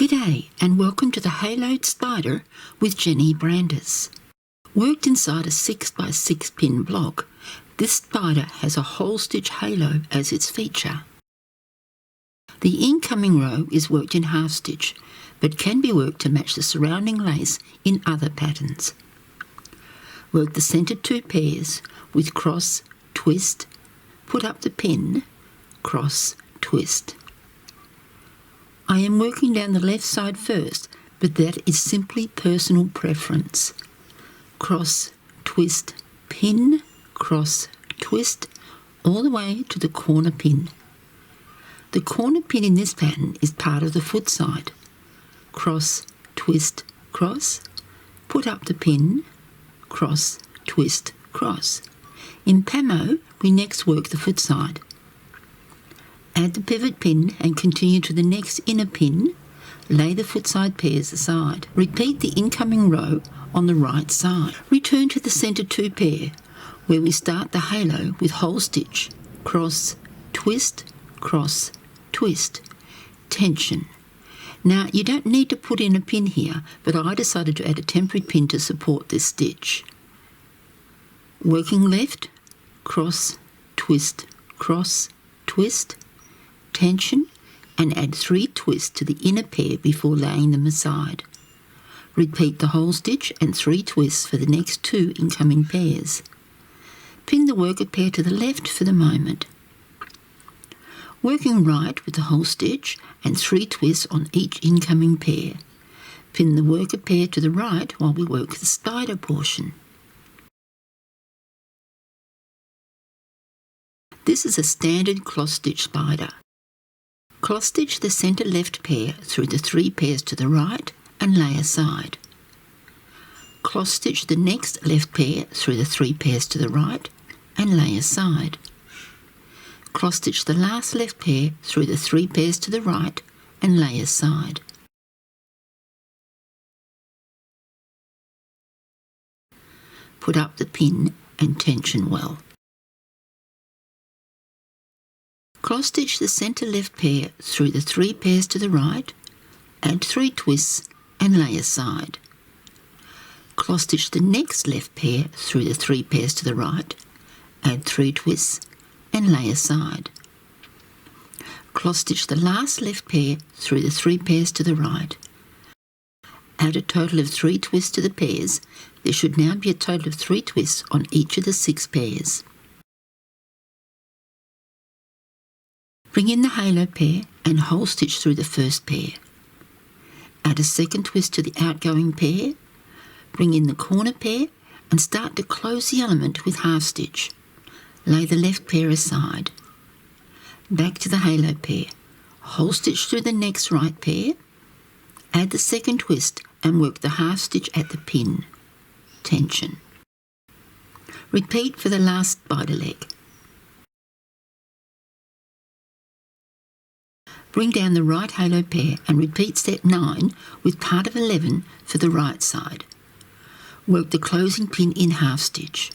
G'day and welcome to the Haloed Spider with Jenny Brandis. Worked inside a 6 by 6 pin block, this spider has a whole stitch halo as its feature. The incoming row is worked in half stitch, but can be worked to match the surrounding lace in other patterns. Work the centred 2 pairs with cross, twist, put up the pin, cross, twist. I am working down the left side first, but that is simply personal preference. Cross, twist, pin, cross, twist, all the way to the corner pin. The corner pin in this pattern is part of the foot side. Cross, twist, cross, put up the pin, cross, twist, cross. In PAMMO, we next work the foot side. Add the pivot pin and continue to the next inner pin. Lay the foot side pairs aside. Repeat the incoming row on the right side. Return to the centre 2 pair, where we start the halo with whole stitch, cross, twist, cross, twist, tension. Now you don't need to put in a pin here, but I decided to add a temporary pin to support this stitch. Working left, cross, twist, cross, twist, tension, and add 3 twists to the inner pair before laying them aside. Repeat the whole stitch and 3 twists for the next 2 incoming pairs. Pin the worker pair to the left for the moment. Working right with the whole stitch and 3 twists on each incoming pair. Pin the worker pair to the right while we work the spider portion. This is a standard cross stitch spider. Cross stitch the centre left pair through the 3 pairs to the right and lay aside. Cross stitch the next left pair through the 3 pairs to the right and lay aside. Cross stitch the last left pair through the 3 pairs to the right and lay aside. Put up the pin and tension well. Cross stitch the centre left pair through the 3 pairs to the right, add 3 twists and lay aside. Cross stitch the next left pair through the 3 pairs to the right, add 3 twists and lay aside. Cross stitch the last left pair through the 3 pairs to the right. Add a total of 3 twists to the pairs. There should now be a total of 3 twists on each of the 6 pairs. Bring in the halo pair and whole stitch through the first pair. Add a second twist to the outgoing pair. Bring in the corner pair and start to close the element with half stitch. Lay the left pair aside. Back to the halo pair. Whole stitch through the next right pair. Add the second twist and work the half stitch at the pin. Tension. Repeat for the last spider leg. Bring down the right halo pair and repeat set 9 with part of 11 for the right side. Work the closing pin in half stitch.